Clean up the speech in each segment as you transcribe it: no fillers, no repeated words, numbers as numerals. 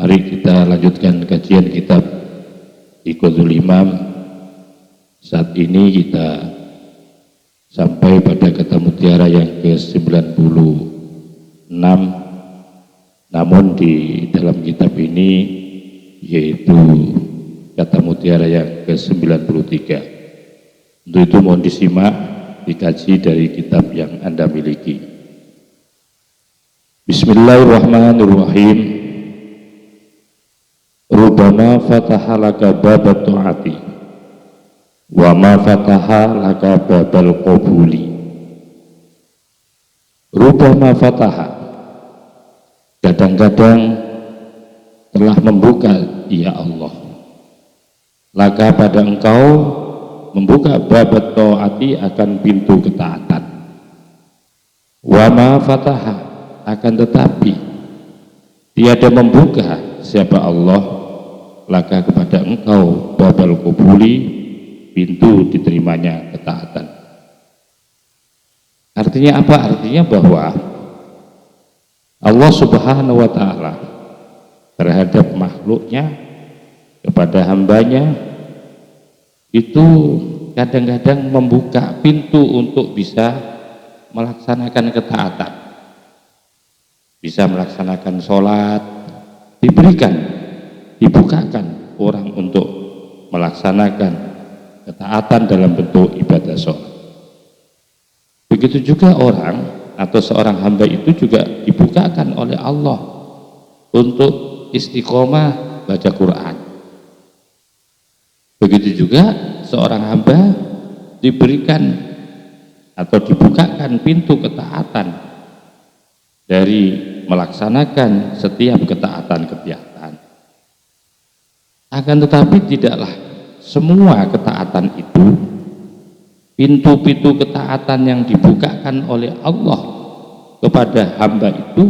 Mari kita lanjutkan kajian kitab Iqadul Imam. Saat ini kita sampai pada kata mutiara yang ke-96, namun di dalam kitab ini yaitu kata mutiara yang ke-93. Untuk itu mohon disimak, dikaji dari kitab yang Anda miliki. Bismillahirrahmanirrahim. Rubama fataha laka babat ta'ati wa ma fataha laka babal qabuli. Rubama fataha, kadang-kadang telah membuka ya Allah laka pada engkau, membuka babat ta'ati akan pintu ketaatan, wa ma fataha akan tetapi tiada membuka siapa Allah laka kepada engkau babal qabuli, pintu diterimanya ketaatan. Artinya apa? Artinya bahwa Allah Subhanahu wa ta'ala terhadap makhluknya, kepada hambanya itu kadang-kadang membuka pintu untuk bisa melaksanakan ketaatan, bisa melaksanakan sholat, dibukakan orang untuk melaksanakan ketaatan dalam bentuk ibadah sholat. Begitu juga orang atau seorang hamba itu juga dibukakan oleh Allah untuk istiqomah baca Quran. Begitu juga seorang hamba diberikan atau dibukakan pintu ketaatan dari melaksanakan setiap ketaatan-ketaatan. Akan tetapi tidaklah semua ketaatan itu, pintu-pintu ketaatan yang dibukakan oleh Allah kepada hamba itu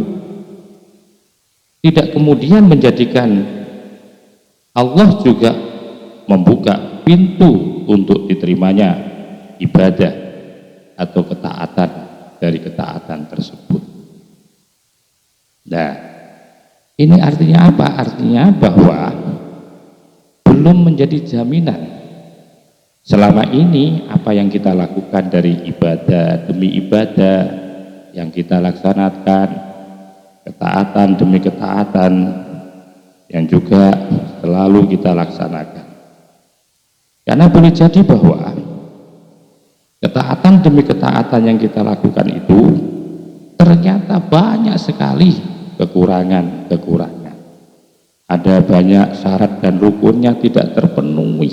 tidak kemudian menjadikan Allah juga membuka pintu untuk diterimanya ibadah atau ketaatan dari ketaatan tersebut. Nah, ini artinya apa? Artinya bahwa belum menjadi jaminan selama ini apa yang kita lakukan dari ibadah demi ibadah yang kita laksanakan, ketaatan demi ketaatan yang juga selalu kita laksanakan. Karena boleh jadi bahwa ketaatan demi ketaatan yang kita lakukan itu ternyata banyak sekali kekurangan-kekurangan. Ada banyak syarat dan rukunnya tidak terpenuhi.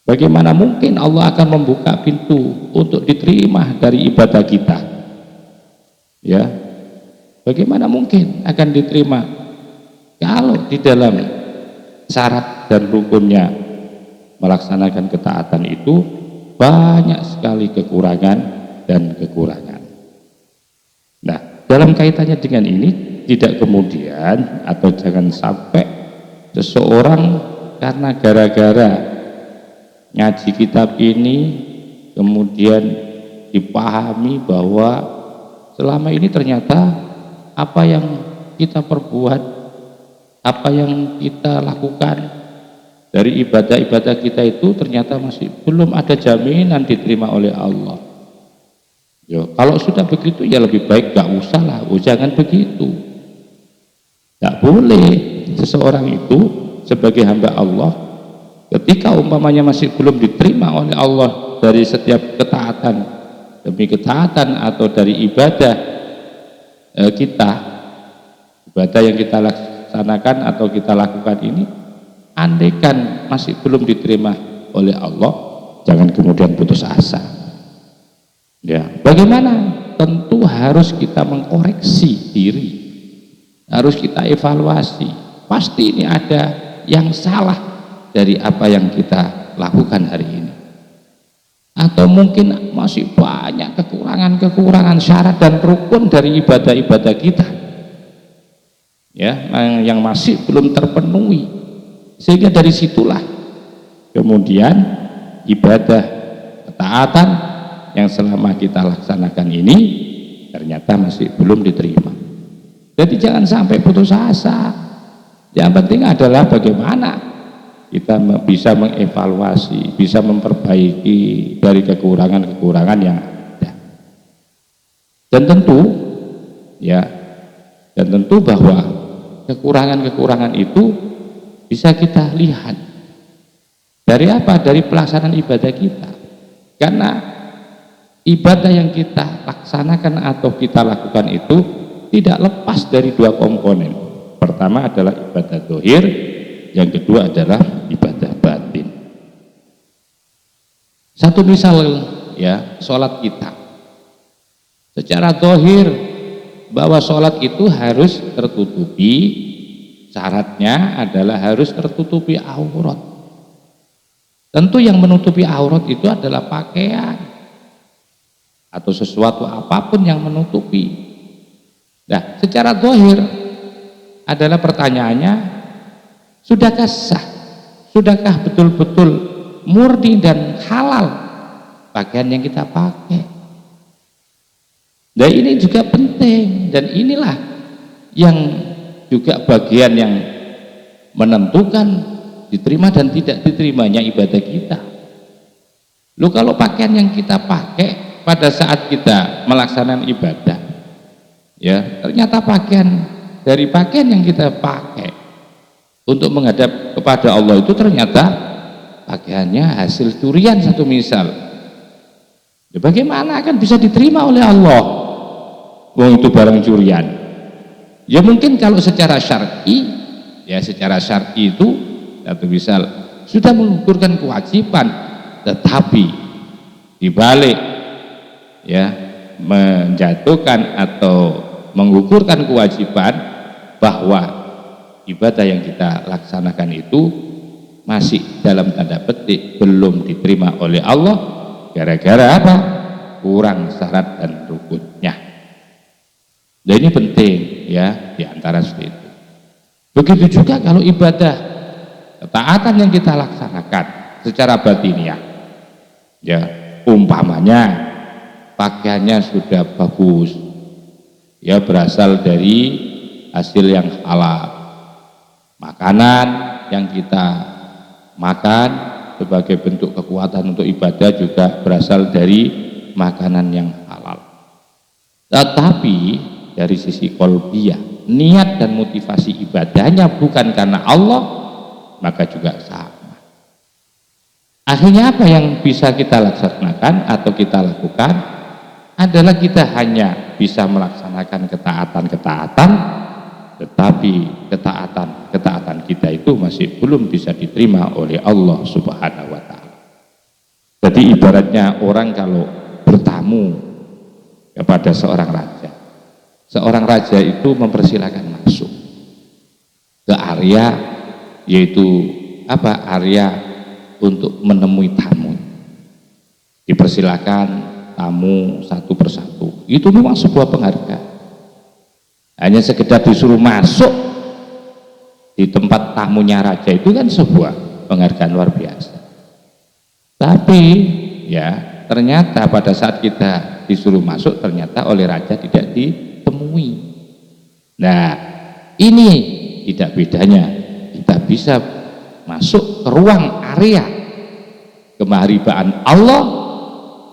Bagaimana mungkin Allah akan membuka pintu untuk diterima dari ibadah kita? Ya, bagaimana mungkin akan diterima kalau di dalam syarat dan rukunnya melaksanakan ketaatan itu banyak sekali kekurangan dan kekurangan. Nah, dalam kaitannya dengan ini, tidak kemudian atau jangan sampai seseorang karena gara-gara ngaji kitab ini kemudian dipahami bahwa selama ini ternyata apa yang kita perbuat, apa yang kita lakukan dari ibadah-ibadah kita itu ternyata masih belum ada jaminan diterima oleh Allah. Yo, kalau sudah begitu ya lebih baik gak usah lah, jangan begitu. Tidak boleh seseorang itu sebagai hamba Allah ketika umpamanya masih belum diterima oleh Allah dari setiap ketaatan demi ketaatan atau dari ibadah kita, ibadah yang kita laksanakan atau kita lakukan ini, andaikan masih belum diterima oleh Allah, jangan kemudian putus asa. Ya, bagaimana? Tentu harus kita mengkoreksi diri, harus kita evaluasi. Pasti ini ada yang salah dari apa yang kita lakukan hari ini, atau mungkin masih banyak kekurangan-kekurangan syarat dan rukun dari ibadah-ibadah kita, ya, yang masih belum terpenuhi, sehingga dari situlah kemudian ibadah ketaatan yang selama kita laksanakan ini ternyata masih belum diterima. Jadi jangan sampai putus asa, Yang penting adalah bagaimana kita bisa mengevaluasi, bisa memperbaiki dari kekurangan-kekurangan yang ada. Dan tentu ya, dan tentu bahwa kekurangan-kekurangan itu bisa kita lihat dari apa? Dari pelaksanaan ibadah kita. Karena ibadah yang kita laksanakan atau kita lakukan itu tidak lepas dari dua komponen. Pertama adalah ibadah zahir, yang kedua adalah ibadah batin. Satu misal ya, sholat kita. Secara zahir bahwa sholat itu harus tertutupi, syaratnya adalah harus tertutupi aurat. Tentu yang menutupi aurat itu adalah pakaian atau sesuatu apapun yang menutupi. Nah, secara zahir adalah pertanyaannya, sudahkah sah? Sudahkah betul-betul murni dan halal pakaian yang kita pakai? Dan ini juga penting, dan inilah yang juga bagian yang menentukan diterima dan tidak diterimanya ibadah kita. Loh, kalau pakaian yang kita pakai pada saat kita melaksanakan ibadah, ya ternyata dari pakaian yang kita pakai untuk menghadap kepada Allah itu ternyata pakaiannya hasil curian, satu misal. Ya, bagaimana akan bisa diterima oleh Allah? Wong itu barang curian. Ya mungkin kalau secara syar'i, ya secara syar'i itu satu misal sudah mengukurkan kewajiban, tetapi dibalik ya menjatuhkan atau mengukurkan kewajiban bahwa ibadah yang kita laksanakan itu masih dalam tanda petik belum diterima oleh Allah gara-gara apa? Kurang syarat dan rukunnya. Dan ini penting ya diantara seperti itu. Begitu juga kalau ibadah ketaatan yang kita laksanakan secara batiniah, ya umpamanya pakaiannya sudah bagus, ya berasal dari hasil yang halal, makanan yang kita makan sebagai bentuk kekuatan untuk ibadah juga berasal dari makanan yang halal. Tetapi dari sisi qalbiyah, niat dan motivasi ibadahnya bukan karena Allah, maka juga sama. Akhirnya apa yang bisa kita laksanakan atau kita lakukan adalah kita hanya bisa melaksanakan ketaatan-ketaatan, tetapi ketaatan kita itu masih belum bisa diterima oleh Allah Subhanahu wa Ta'ala. Jadi ibaratnya orang kalau bertamu kepada seorang raja itu mempersilahkan masuk ke area, yaitu apa? Area untuk menemui tamu. Dipersilakan tamu satu persatu. Itu memang sebuah penghargaan. Hanya sekedar disuruh masuk di tempat tamunya raja itu kan sebuah penghargaan luar biasa. Tapi ya ternyata pada saat kita disuruh masuk ternyata oleh raja tidak ditemui. Nah, ini tidak bedanya kita bisa masuk ke ruang area kemaharibaan Allah,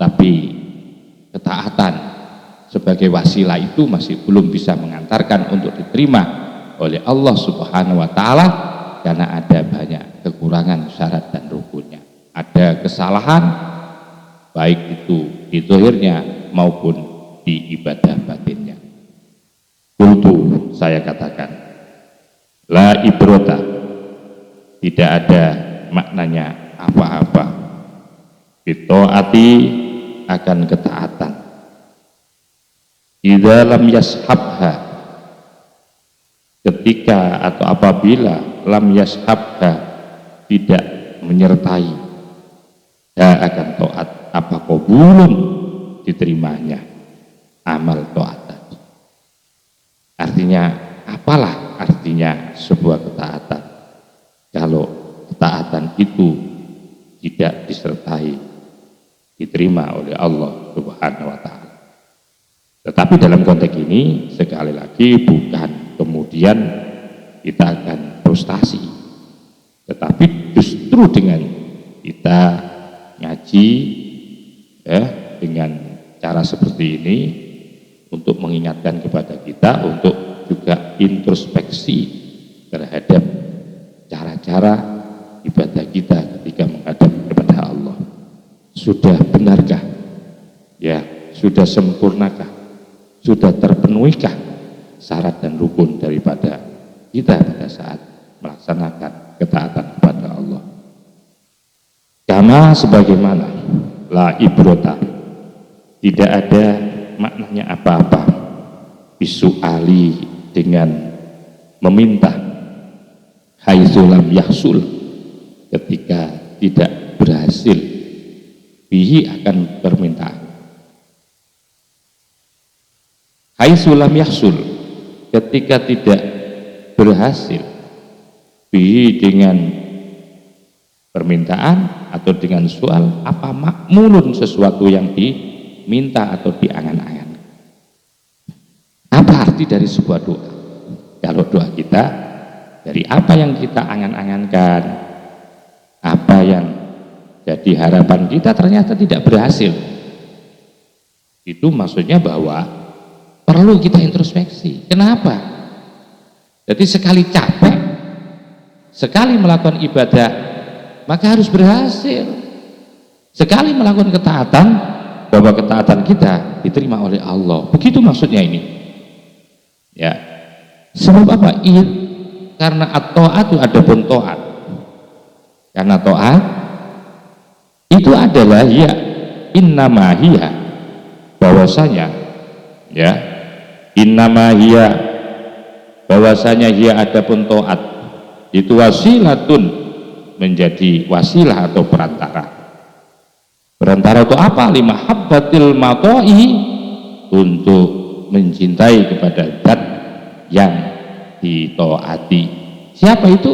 tapi ketaatan sebagai wasilah itu masih belum bisa mengantarkan untuk diterima oleh Allah Subhanahu wa Ta'ala, karena ada banyak kekurangan syarat dan rukunnya, ada kesalahan baik itu di zahirnya maupun di ibadah batinnya. Kultu, saya katakan, la ibrota, tidak ada maknanya apa-apa bitaati akan ketaatan idza lam yashabha, ketika atau apabila lam yashabha tidak menyertai akan taat apa qabulun diterimanya amal taat tadi. Artinya apalah artinya sebuah ketaatan kalau ketaatan itu tidak disertai diterima oleh Allah Subhanahu wa Ta'ala. Tetapi dalam konteks ini sekali lagi bukan kemudian kita akan frustasi. Tetapi justru dengan kita ngaji ya, dengan cara seperti ini untuk mengingatkan kepada kita untuk juga introspeksi terhadap cara-cara ibadah kita ketika menghadap kepada Allah. Sudah benarkah? Ya, sudah sempurnakah? Sudah terpenuhikah syarat dan rukun daripada kita pada saat melaksanakan ketaatan kepada Allah? Kama sebagaimana la ibrota, tidak ada maknanya apa-apa bisu'ali, dengan meminta, haitsulam yahsul, ketika tidak berhasil bihi akan permintaan. Haitsulam yahsul, ketika tidak berhasil bihi dengan permintaan atau dengan soal, apa makmulun, sesuatu yang diminta atau diangan-angan. Apa arti dari sebuah doa? Kalau doa kita dari apa yang kita angan-angankan, apa yang jadi harapan kita ternyata tidak berhasil, itu maksudnya bahwa perlu kita introspeksi. Kenapa? Jadi sekali capek, sekali melakukan ibadah, maka harus berhasil. Sekali melakukan ketaatan, bahwa ketaatan kita diterima oleh Allah. Begitu maksudnya ini. Ya, sebab apa? Karena at-ta'atu adapun ta'at. Karena ta'at itu adalah ya innama hiya, bahwasanya ya innama hiya, bahwasanya hiya adapun ta'at itu wasilatun, menjadi wasilah atau perantara. Perantara itu apa? Limahabbatil matoi, untuk mencintai kepada zat yang ditaati. Siapa itu?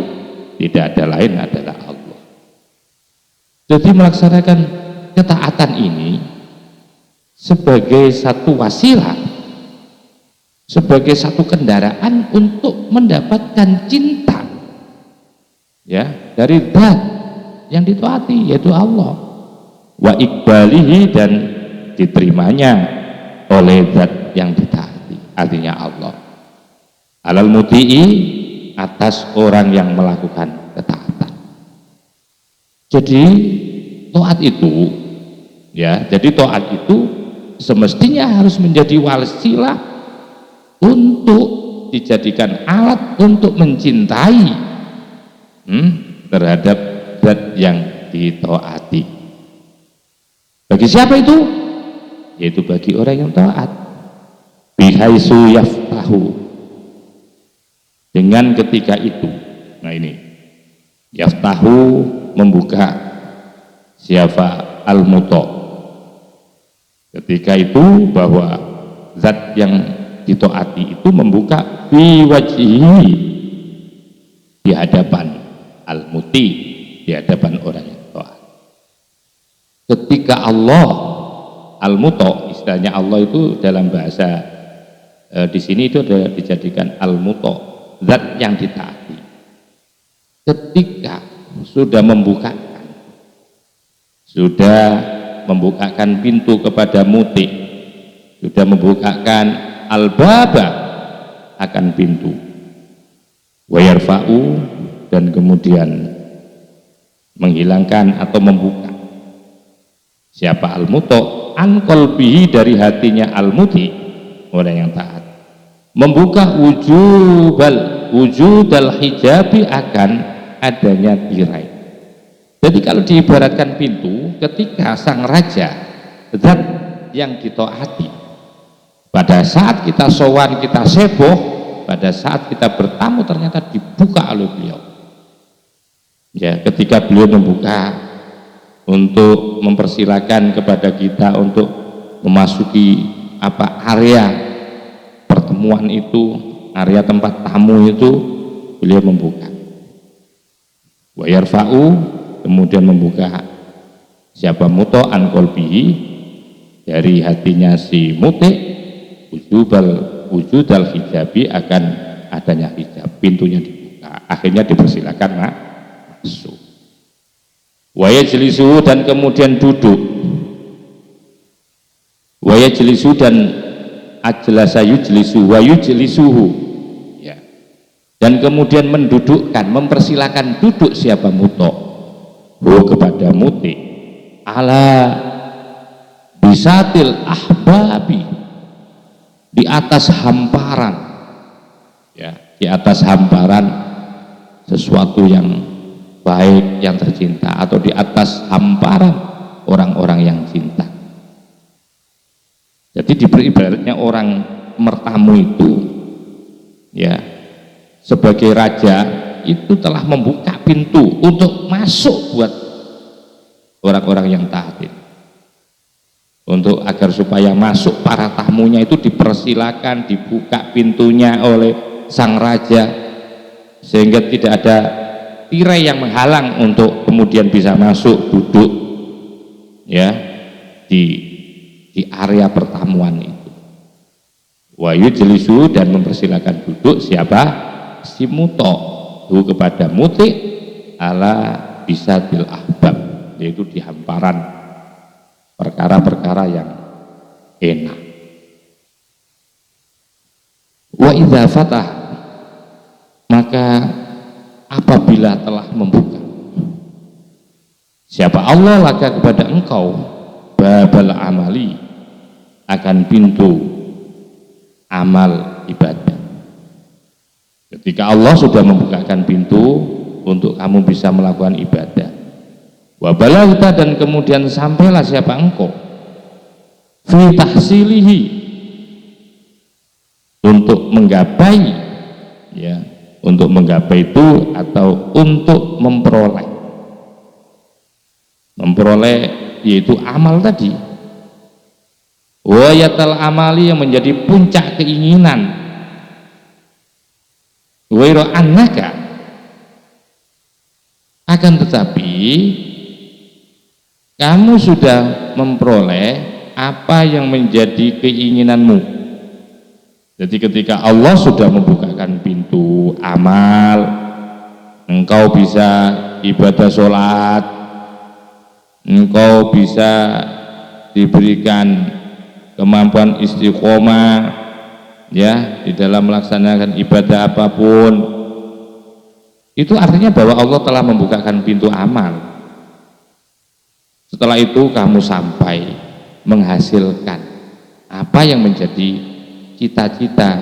Tidak ada lain adalah Allah. Jadi melaksanakan ketaatan ini sebagai satu wasilah, sebagai satu kendaraan untuk mendapatkan cinta ya dari zat yang ditaati, yaitu Allah, wa iqbalihi, dan diterimanya oleh zat yang ditaati, artinya Allah, alal muti'i, atas orang yang melakukan ketaatan. Jadi taat itu ya, jadi taat itu semestinya harus menjadi wasilah untuk dijadikan alat untuk mencintai terhadap zat yang ditaati. Bagi siapa itu? Yaitu bagi orang yang taat. Bihaisu yaftahu, dengan ketika itu. Nah ini yaftahu, membuka. Siapa? Al-muta. Ketika itu bahwa zat yang ditaati itu membuka fi wajhihi, di hadapan al-muti, di hadapan orang yang taat. Ketika Allah al-muta, istilahnya Allah itu dalam bahasa di sini itu ada dijadikan al-muta, zat yang ditaati. Ketika sudah membukakan pintu kepada muti, sudah membukakan al-baba, akan pintu, wa yarfa'u, dan kemudian menghilangkan atau membuka. Siapa al-muta? An qalbihi, dari hatinya al-muti, orang yang taat, membuka wujudal hijabi, akan adanya tirai. Jadi kalau diibaratkan pintu, ketika sang raja, zat yang ditaati, pada saat kita sowan, kita seboh, pada saat kita bertamu ternyata dibuka oleh beliau. Ya, ketika beliau membuka untuk mempersilakan kepada kita untuk memasuki area pertemuan itu, area tempat tamu itu, beliau membuka. Wa yarfa'u, kemudian membuka siapa muto an qalbihi, dari hatinya si muti, wujudal hijabi, akan adanya hijab, pintunya dibuka. akhirnya dipersilakan masuk. Wa yajlisu, dan kemudian duduk. Wa yajlisu, dan ajlasa yujlisu wa yujlisuhu, ya. Dan kemudian mendudukkan, mempersilakan duduk siapa muto, kepada muti, ala bisatil ahbabi, di atas hamparan, ya, di atas hamparan sesuatu yang baik, yang tercinta, atau di atas hamparan orang-orang yang cinta. Jadi ibaratnya orang mertamu itu, ya, sebagai raja itu telah membuka pintu untuk masuk buat orang-orang yang taat, untuk agar supaya masuk para tamunya itu dipersilakan, dibuka pintunya oleh sang raja, sehingga tidak ada tirai yang menghalang untuk kemudian bisa masuk duduk, ya, di area pertamuan itu. Wa yujlisu, dan mempersilakan duduk siapa? Si muto, kepada muti, ala bisatil ahbab, yaitu di hamparan perkara-perkara yang enak. Wa idza fatah, maka apabila telah membuka siapa Allah laka kepada engkau babal amali, akan pintu amal ibadah. Ketika Allah sudah membukakan pintu untuk kamu bisa melakukan ibadah, wa balagta, dan kemudian sampailah siapa engkau fi tahsilihi, untuk menggapai, ya, untuk menggapai itu atau untuk memperoleh yaitu amal tadi. Wayatal amali, yang menjadi puncak keinginan. Wairo annaka, akan tetapi kamu sudah memperoleh apa yang menjadi keinginanmu. Jadi ketika Allah sudah membukakan pintu amal, engkau bisa ibadah sholat, engkau bisa diberikan kemampuan istiqomah, ya, di dalam melaksanakan ibadah apapun, itu artinya bahwa Allah telah membukakan pintu amal. Setelah itu kamu sampai menghasilkan apa yang menjadi cita-cita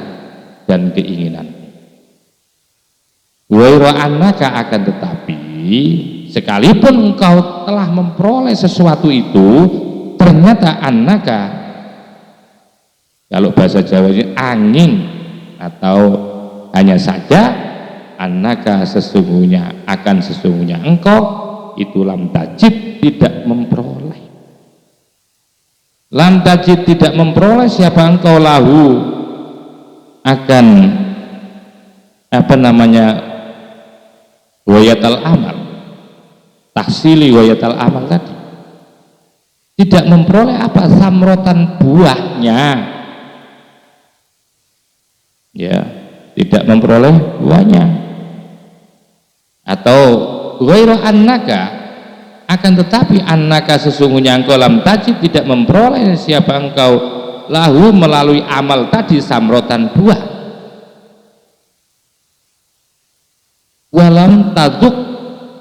dan keinginan. Wa annaka, akan tetapi sekalipun engkau telah memperoleh sesuatu itu, ternyata annaka, kalau bahasa Jawanya angin, atau hanya saja annaka, sesungguhnya, akan sesungguhnya engkau itu lam tajid, tidak memperoleh. Lam tajid, tidak memperoleh siapa engkau lahu, akan wayatal amal, tahsili wayatal amal tadi, tidak memperoleh apa? Samrotan, buahnya, ya, tidak memperoleh buahnya. Atau ghairu annaka, akan tetapi annaka, sesungguhnya engkau lam tajid, tidak memperoleh siapa engkau lahu, melalui amal tadi, samrotan, buah. Walam taduk,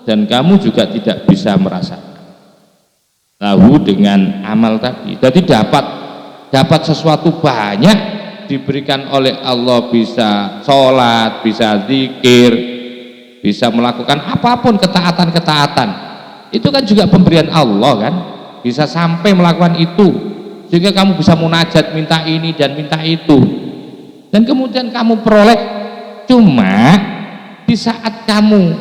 dan kamu juga tidak bisa merasakan lahu, dengan amal tadi. Jadi dapat sesuatu banyak diberikan oleh Allah, bisa sholat, bisa zikir, bisa melakukan apapun ketaatan-ketaatan, itu kan juga pemberian Allah kan, bisa sampai melakukan itu sehingga kamu bisa munajat, minta ini dan minta itu, dan kemudian kamu peroleh. Cuma di saat kamu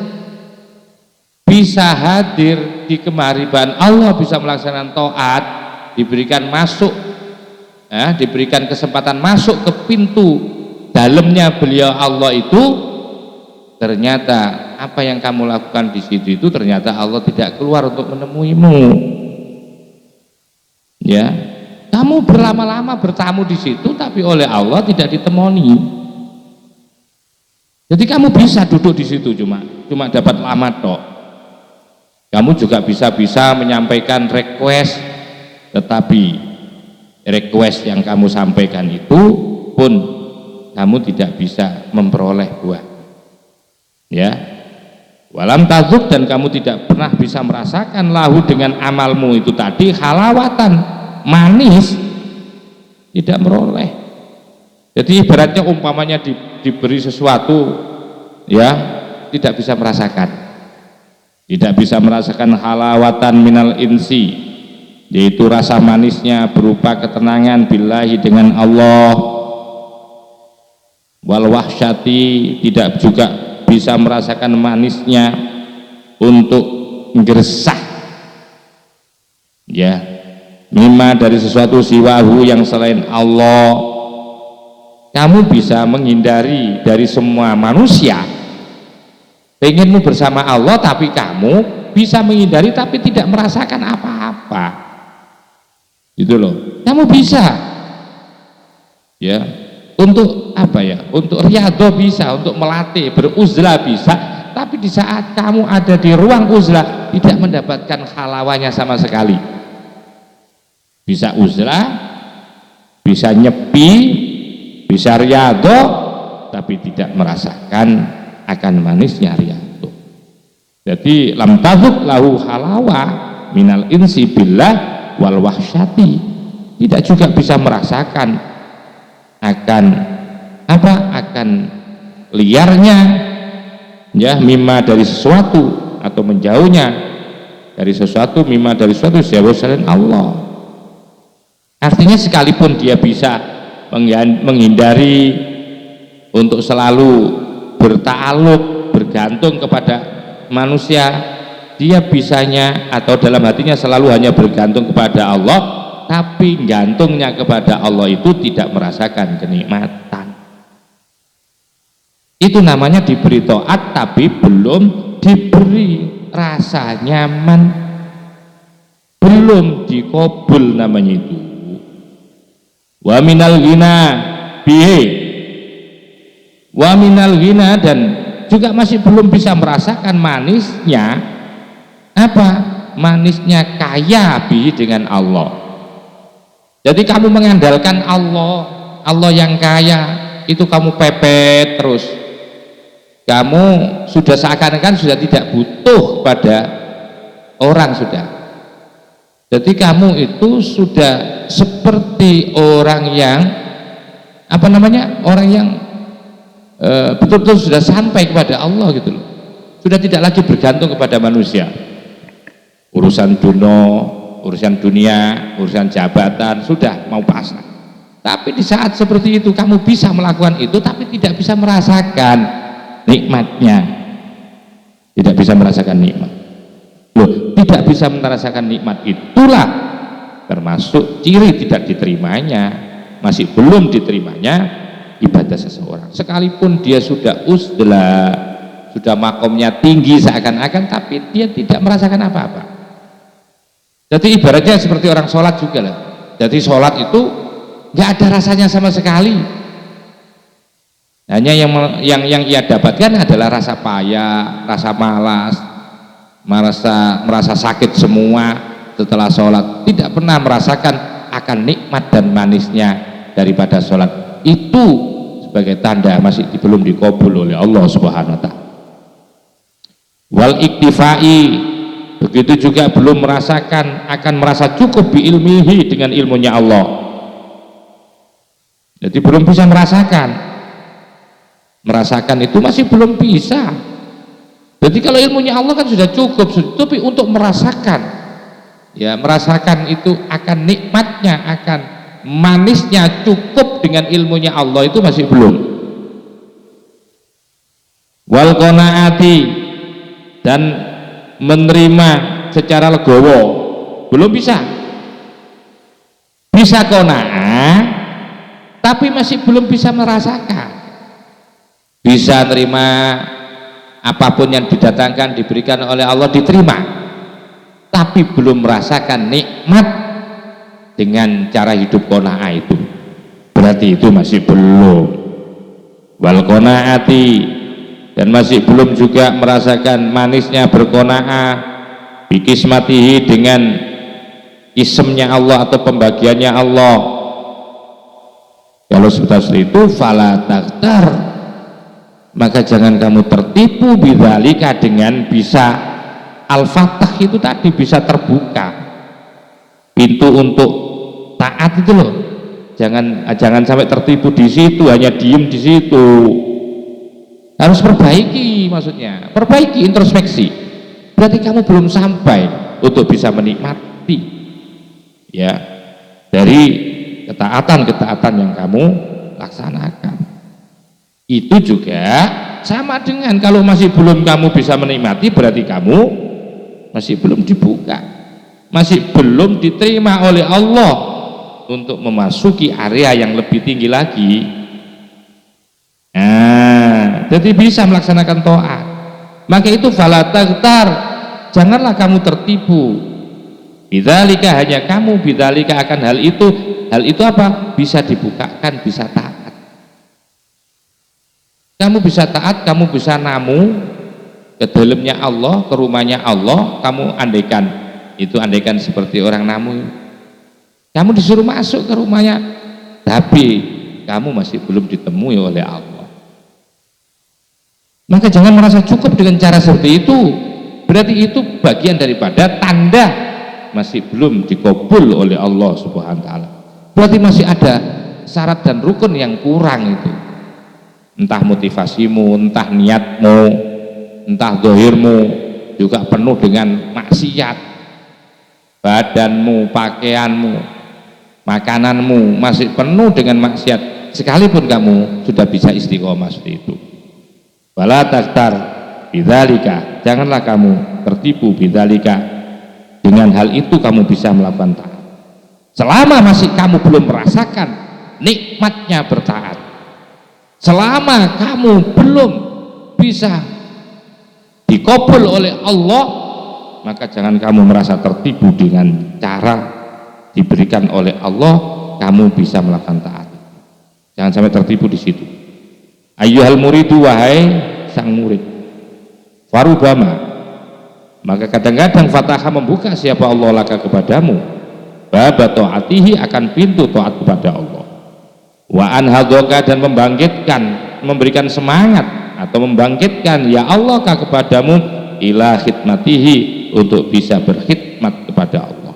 bisa hadir di kemahariban Allah, bisa melaksanakan taat, diberikan masuk, ya, diberikan kesempatan masuk ke pintu dalamnya beliau Allah itu, ternyata apa yang kamu lakukan di situ itu ternyata Allah tidak keluar untuk menemuimu, ya. Kamu berlama-lama bertamu di situ tapi oleh Allah tidak ditemoni. Jadi kamu bisa duduk di situ cuma dapat lama tok. Kamu juga bisa menyampaikan request, tetapi request yang kamu sampaikan itu pun kamu tidak bisa memperoleh buah. Ya. Walam tazuk, dan kamu tidak pernah bisa merasakan lahu dengan amalmu itu tadi halawatan, manis, tidak meroleh. Jadi ibaratnya umpamanya diberi sesuatu, ya, tidak bisa merasakan halawatan minal insi, yaitu rasa manisnya berupa ketenangan billahi dengan Allah, wal wahsyati, tidak juga bisa merasakan manisnya untuk gersah, ya, mimma dari sesuatu siwahu yang selain Allah. Kamu bisa menghindari dari semua manusia, pengenmu bersama Allah, tapi kamu bisa menghindari tapi tidak merasakan apa-apa, gitu loh. Kamu bisa, ya, untuk apa ya, untuk riyadhah bisa, untuk melatih beruzlah bisa, tapi di saat kamu ada di ruang uzlah tidak mendapatkan halawanya sama sekali. Bisa uzlah, bisa nyepi, bisa riyadhah, tapi tidak merasakan akan manisnya riyadhah. Jadi lam tazuk lahu halawa minal insi billah wal wahsyati, tidak juga bisa merasakan akan apa, akan liarnya, ya, mimma dari sesuatu, atau menjauhnya dari sesuatu, mimma dari sesuatu selain Allah. Artinya sekalipun dia bisa menghindari untuk selalu berta'alluq, bergantung kepada manusia, dia bisanya atau dalam hatinya selalu hanya bergantung kepada Allah, tapi gantungnya kepada Allah itu tidak merasakan kenikmatan. Itu namanya diberi taat tapi belum diberi rasa nyaman, belum dikabul namanya itu. Wa minal ghina bihi, wa minal ghina, dan juga masih belum bisa merasakan manisnya apa, manisnya kaya bihi dengan Allah. Jadi kamu mengandalkan Allah yang kaya itu kamu pepet terus, kamu sudah seakan-akan sudah tidak butuh pada orang sudah. Jadi kamu itu sudah seperti orang yang apa namanya, orang yang betul-betul sudah sampai kepada Allah gitu loh. Sudah tidak lagi bergantung kepada manusia. Urusan dunia, urusan jabatan sudah mau pasrah. Tapi di saat seperti itu kamu bisa melakukan itu tapi tidak bisa merasakan nikmatnya. Tidak bisa merasakan nikmat. Loh, tidak bisa merasakan nikmat itulah termasuk ciri tidak diterimanya, masih belum diterimanya ibadah seseorang. Sekalipun dia sudah uzlah, sudah makomnya tinggi seakan-akan, tapi dia tidak merasakan apa-apa. Jadi ibaratnya seperti orang sholat juga lah. Jadi sholat itu nggak ada rasanya sama sekali. Hanya yang ia dapatkan adalah rasa payah, rasa malas, merasa sakit semua setelah sholat. Tidak pernah merasakan akan nikmat dan manisnya daripada sholat. Itu sebagai tanda masih belum dikabul oleh Allah Subhanahu wa ta'ala. Wal iktifai, begitu juga belum merasakan akan merasa cukup bi ilmihi dengan ilmunya Allah. Jadi belum bisa merasakan itu masih belum bisa. Jadi kalau ilmunya Allah kan sudah cukup, tapi untuk merasakan, ya, merasakan itu akan nikmatnya, akan manisnya cukup dengan ilmunya Allah itu masih belum. Wal qanaati, dan menerima secara legowo belum bisa. Bisa qanaah tapi masih belum bisa merasakan. Bisa terima apapun yang didatangkan, diberikan oleh Allah, diterima, tapi belum merasakan nikmat dengan cara hidup qanaah itu, berarti itu masih belum. Wal qanaati, dan masih belum juga merasakan manisnya berqanaah bikismatihi dengan ismnya Allah atau pembagiannya Allah, kalau seperti itu fala taghtar, maka jangan kamu tertipu bidzalika dengan bisa al-fatah itu tadi, bisa terbuka pintu untuk taat itu loh. Jangan sampai tertipu di situ, hanya diem di situ. Harus perbaiki, maksudnya perbaiki, introspeksi. Berarti kamu belum sampai untuk bisa menikmati ya dari ketaatan yang kamu laksanakan. Itu juga sama dengan kalau masih belum kamu bisa menikmati, berarti kamu masih belum dibuka, masih belum diterima oleh Allah untuk memasuki area yang lebih tinggi lagi. Nah, jadi bisa melaksanakan taat. Maka itu fala taghtar, janganlah kamu tertipu. Bidzalika, hanya kamu bidzalika akan hal itu apa? Bisa dibukakan, bisa taat. Kamu bisa taat, kamu bisa namu ke dalamnya Allah, ke rumahnya Allah. Kamu andaikan seperti orang namu, kamu disuruh masuk ke rumahnya, tapi kamu masih belum ditemui oleh Allah. Maka jangan merasa cukup dengan cara seperti itu. Berarti itu bagian daripada tanda masih belum dikabul oleh Allah Subhanahu wa taala. Berarti masih ada syarat dan rukun yang kurang itu. Entah motivasimu, entah niatmu, entah zahirmu juga penuh dengan maksiat. Badanmu, pakaianmu, makananmu masih penuh dengan maksiat, sekalipun kamu sudah bisa istiqomah seperti itu. Wala taghtar bidzalika, janganlah kamu tertipu bidzalika, dengan hal itu kamu bisa melakukan taat. Selama masih kamu belum merasakan nikmatnya bertaat, selama kamu belum bisa dikabul oleh Allah, maka jangan kamu merasa tertipu dengan cara diberikan oleh Allah kamu bisa melakukan taat. Jangan sampai tertipu di situ. Ayyuhal muridu, wahai sang murid, farubama, maka kadang-kadang fataha membuka siapa Allah laka kepadamu baba ta'atihi, akan pintu taat kepada Allah. Wa anhadhoka, dan memberikan semangat atau membangkitkan ya Allah kepadamu ila khidmatihi, untuk bisa berkhidmat kepada Allah.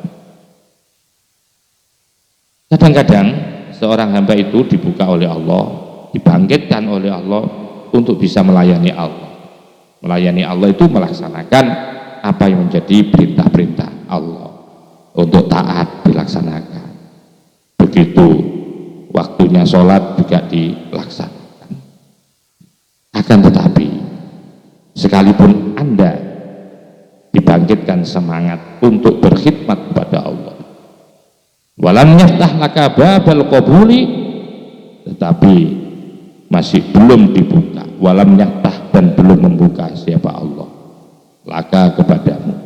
Kadang-kadang seorang hamba itu dibuka oleh Allah, dibangkitkan oleh Allah untuk bisa melayani Allah. Melayani Allah itu melaksanakan apa yang menjadi perintah-perintah Allah, untuk taat dilaksanakan. Begitu waktunya sholat juga dilaksanakan. Akan tetapi sekalipun Anda dibangkitkan semangat untuk berkhidmat kepada Allah, walam yaftah laka babal qabuli, tetapi masih belum dibuka, walam yaftah, dan belum membuka siapa Allah laka kepadamu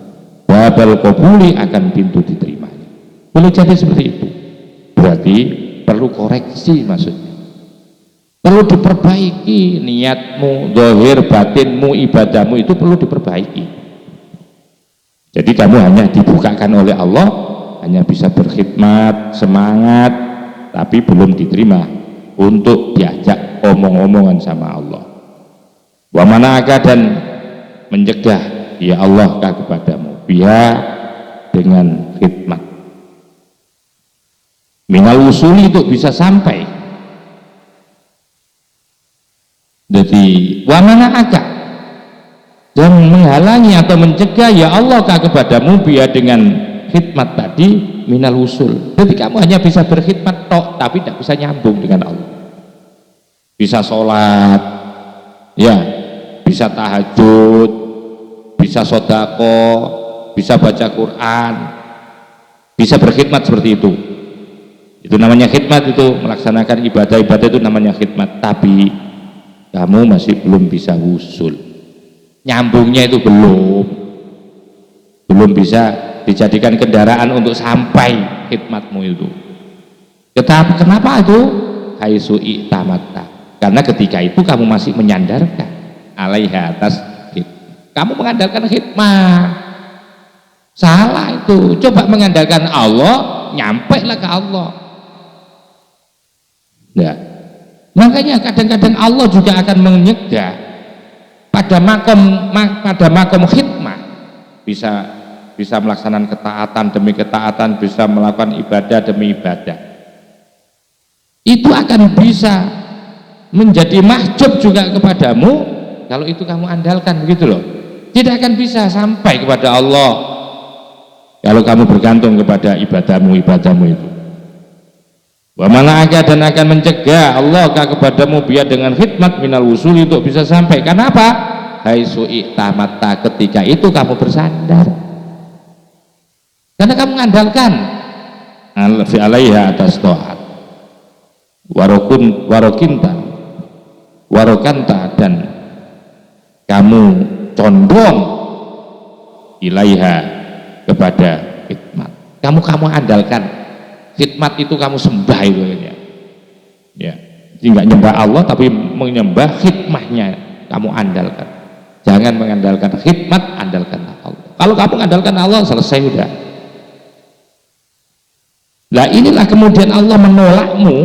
babal qabuli, akan pintu diterimanya. Boleh jadi seperti itu. Berarti perlu koreksi, maksudnya perlu diperbaiki niatmu, zahir batinmu, ibadahmu itu perlu diperbaiki. Jadi kamu hanya dibukakan oleh Allah, hanya bisa berkhidmat, semangat, tapi belum diterima untuk diajak omong-omongan sama Allah. Wa mana'aka, dan mencegah ya Allah kepadamu biha, dengan khidmat, minal usuli, untuk bisa sampai. Jadi wa mana'aka, dan menghalangi atau mencegah ya Allah kepadamu biha, dengan khidmat tadi, minal usul. Jadi kamu hanya bisa berkhidmat tok, tapi tidak bisa nyambung dengan Allah. Bisa sholat, ya, bisa tahajud, bisa sodako, bisa baca Quran, bisa berkhidmat seperti itu. Itu namanya khidmat, itu melaksanakan ibadah-ibadah, itu namanya khidmat. Tapi kamu masih belum bisa usul. Nyambungnya itu belum bisa dijadikan kendaraan untuk sampai khidmatmu itu. Kenapa itu? Haitsu i'tamatta, karena ketika itu kamu masih menyandarkan, alaiha atas khidmah. Kamu mengandalkan khidmah, salah itu. Coba mengandalkan Allah, nyampe lah ke Allah. Ya. Makanya kadang-kadang Allah juga akan menyegah pada makom khidmah, bisa melaksanakan ketaatan demi ketaatan, bisa melakukan ibadah demi ibadah. Itu akan bisa menjadi mahjub juga kepadamu kalau itu kamu andalkan, begitu loh. Tidak akan bisa sampai kepada Allah kalau kamu bergantung kepada ibadahmu itu. Wa mana'aka, dan akan mencegah Allah kepadamu biar dengan khidmat minal wusul untuk bisa sampai. Kenapa? Haitsu i'tamatta, ketika itu kamu bersandar. Karena kamu mengandalkan fi alaiha atas taat. Warokanta, dan kamu condong ilaiha kepada khidmat. Kamu andalkan khidmat itu, kamu sembah itu ya. Jadi nggak nyembah Allah tapi menyembah khidmahnya kamu andalkan. Jangan mengandalkan khidmat, andalkan Allah. Kalau kamu andalkan Allah, selesai udah. Nah inilah kemudian Allah menolakmu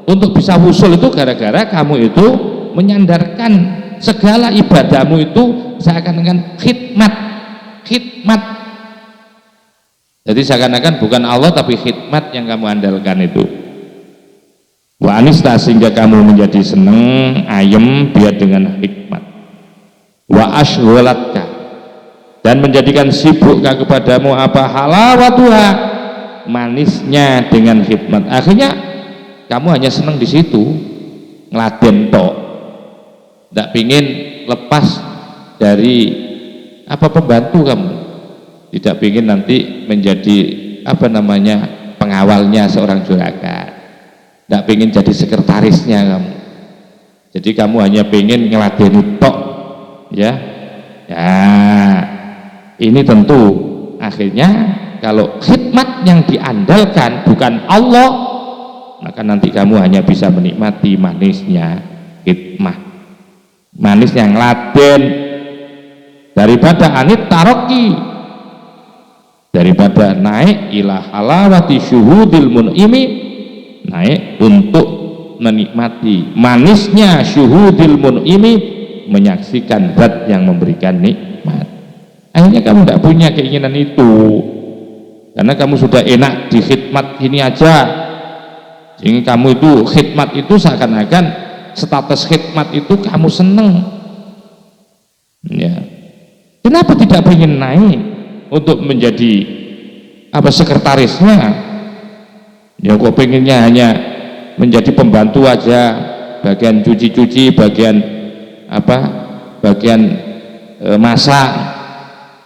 untuk bisa wusul itu gara-gara kamu itu menyandarkan segala ibadahmu itu seakan-akan khidmat. Jadi seakan-akan bukan Allah tapi khidmat yang kamu andalkan itu. Wa anista, sehingga kamu menjadi seneng, ayem biar dengan hikmat. Wa ashghalatka, dan menjadikan sibuk kepadamu apa halawatuha, manisnya dengan khidmat. Akhirnya kamu hanya seneng di situ, ngeladen tok. Tidak pingin lepas dari pembantu kamu. Tidak ingin nanti menjadi pengawalnya seorang juragan. Tidak ingin jadi sekretarisnya kamu. Jadi kamu hanya ingin ngeladeni tok, ya. Ini tentu akhirnya kalau khidmat yang diandalkan bukan Allah, maka nanti kamu hanya bisa menikmati manisnya khidmah, manisnya ngeladen, daripada anit taroki, daripada naik ila halawati syuhudil mun'imi, naik untuk menikmati manisnya syuhudil mun'imi, menyaksikan zat yang memberikan nikmat. Akhirnya kamu tidak punya keinginan itu karena kamu sudah enak di khidmat ini aja, sehingga kamu itu khidmat itu seakan-akan status khidmat itu kamu seneng ya. Kenapa tidak ingin naik untuk menjadi sekretarisnya? Ya kok pengennya hanya menjadi pembantu aja, bagian cuci-cuci, bagian masak.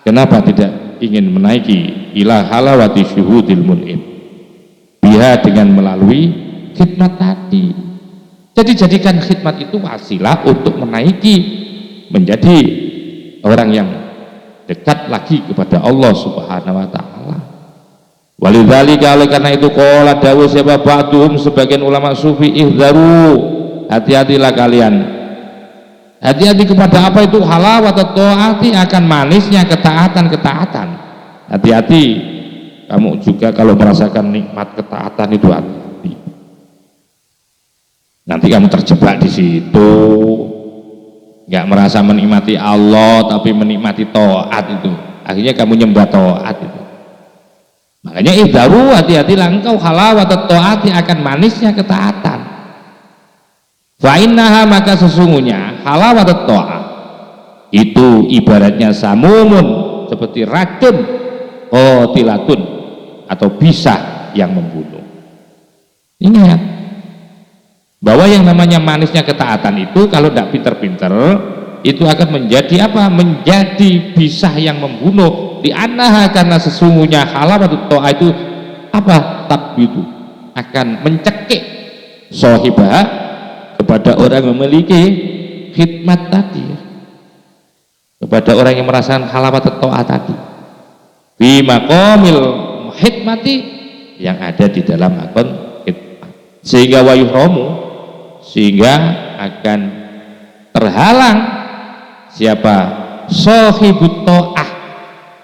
Kenapa tidak ingin menaiki ila halawati syuhudil mun'im biha, dengan melalui khidmat tadi. Jadi jadikan khidmat itu wasilah untuk menaiki menjadi orang yang dekat lagi kepada Allah Subhanahu wa taala. Walidzalika, oleh karena itu qala dawu siapa ba'dhum, sebagian ulama sufi, ihzaru, hati-hatilah kalian. Hati-hati kepada apa itu halawat taati, akan manisnya ketaatan. Hati-hati kamu juga kalau merasakan nikmat ketaatan itu, hati-hati. Nanti kamu terjebak di situ. Nggak merasa menikmati Allah tapi menikmati taat itu, akhirnya kamu nyembah taat itu. Makanya ihdaru, hati-hatilah engkau halawat taati, akan manisnya ketaatan. Fa innaha, maka sesungguhnya halawat taat itu ibaratnya samumun, seperti racun, qatilatun, atau bisa yang membunuh. Ingat bahwa yang namanya manisnya ketaatan itu kalau tidak pinter-pinter itu akan menjadi menjadi bisa yang membunuh. Di annaha, karena sesungguhnya halawatut ta'ah itu takbitu, akan mencekik sahibah, kepada orang yang memiliki khidmat tadi, kepada orang yang merasakan halawatut ta'ah tadi, fi maqamil hikmati, yang ada di dalam akun khidmat, sehingga wayuhromu, sehingga akan terhalang siapa sahibut ta'ah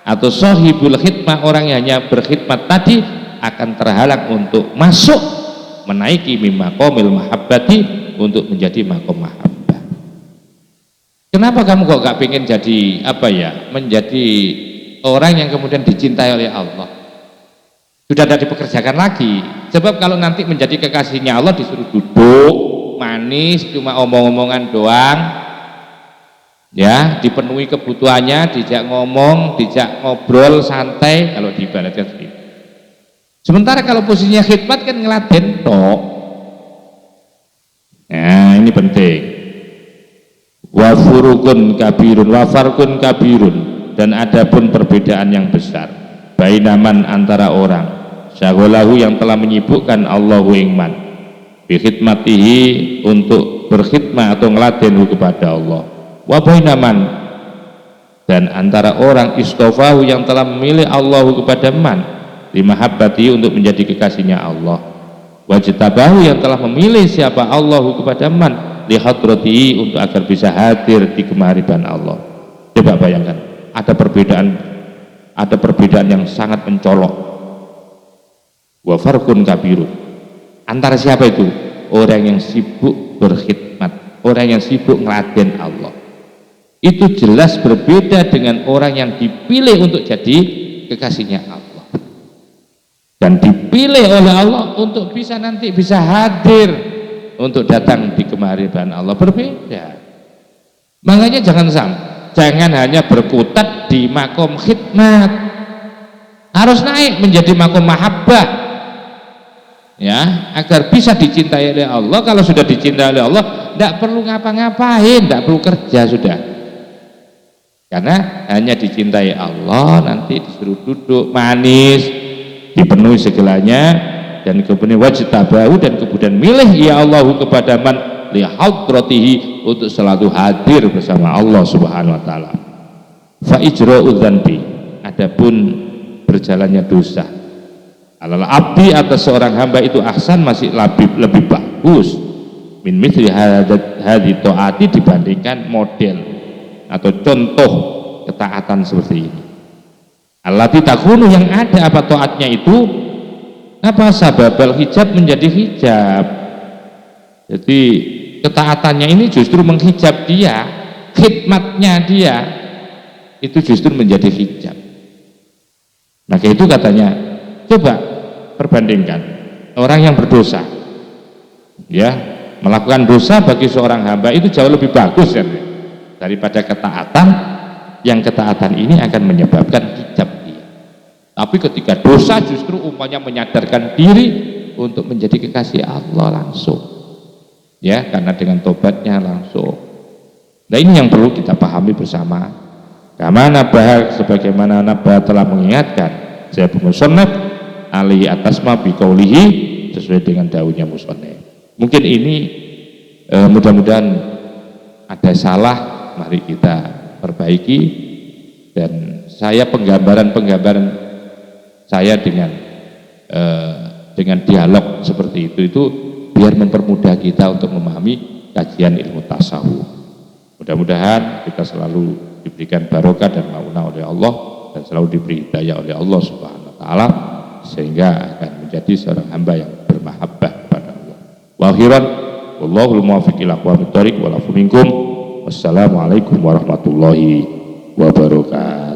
atau sahibul khidmah, orang yang hanya berkhidmat tadi akan terhalang untuk masuk menaiki mimaqamil mahabbati, untuk menjadi makom mahabbah. Kenapa kamu kok gak pengen jadi menjadi orang yang kemudian dicintai oleh Allah? Sudah tidak dipekerjakan lagi. Sebab kalau nanti menjadi kekasihnya Allah disuruh duduk manis cuma omong-omongan doang, ya, dipenuhi kebutuhannya, dijak ngomong, dijak ngobrol santai, kalau diibaratkan seperti itu. Sementara kalau posisinya khidmat kan ngeladen tok. Nah, ini penting. Wa furukun kabirun, wa farkun kabirun, dan adapun perbedaan yang besar bainaman antara orang syaghalahu yang telah menyibukkan Allahu ingman bi khidmatihi, untuk berkhidmat atau ngeladen kepada Allah, wa bainaman, dan antara orang istofahu yang telah memilih Allahu kepada man limahabbati, untuk menjadi kekasihnya Allah, wajtabahu yang telah memilih siapa Allahu kepada man lihadratihi, untuk agar bisa hadir di kemahariban Allah. Coba bayangkan, ada perbedaan yang sangat mencolok. Wa farqun kabirun, antara siapa itu? Orang yang sibuk berkhidmat, orang yang sibuk ngeladen Allah, itu jelas berbeda dengan orang yang dipilih untuk jadi kekasihnya Allah dan dipilih oleh Allah untuk nanti bisa hadir, untuk datang di kemahariban Allah. Berbeda. Makanya jangan hanya berkutat di makom khidmat, harus naik menjadi makom mahabbah, ya, agar bisa dicintai oleh Allah. Kalau sudah dicintai oleh Allah, tidak perlu ngapa-ngapain, tidak perlu kerja sudah, karena hanya dicintai Allah, nanti disuruh duduk manis, dipenuhi segalanya, dan kemudian wajtabahu, dan kemudian milih ya Allahu kepada man lihadratihi, untuk selalu hadir bersama Allah Subhanahu wa taala. Fa ijra'u dzanbi, adapun berjalannya dosa alal abdi, atas seorang hamba itu ahsan, masih lebih bagus min mithli hadhi taati, dibandingkan model atau contoh ketaatan seperti ini. Allati takunu, yang ada apa taatnya itu apa, sababal hijab, menjadi hijab. Jadi ketaatannya ini justru menghijab dia, khidmatnya dia itu justru menjadi hijab. Maka itu katanya, coba perbandingkan orang yang berdosa, ya, melakukan dosa bagi seorang hamba itu jauh lebih bagus kan, daripada ketaatan, yang ketaatan ini akan menyebabkan hijab dia. Tapi ketika dosa justru umpamanya menyadarkan diri untuk menjadi kekasih Allah langsung, ya, karena dengan tobatnya langsung. Nah, ini yang perlu kita pahami bersama. Kama nabah, sebagaimana nabah telah mengingatkan saya musannaf alaihi atas ma biqaulihi, sesuai dengan daunnya musannaf. Mungkin ini mudah-mudahan ada salah, mari kita perbaiki. Dan saya penggambaran saya dengan dialog seperti itu biar mempermudah kita untuk memahami kajian ilmu tasawuf. Mudah-mudahan kita selalu diberikan barokah dan maunah oleh Allah, dan selalu diberi hidayah oleh Allah Subhanahu wa taala, sehingga akan menjadi seorang hamba yang bermahabbah kepada Allah. Wa akhiran, wallahul muwaffiq ila aqwamit thoriq, wal afu minkum. Wassalamualaikum warahmatullahi wabarakatuh.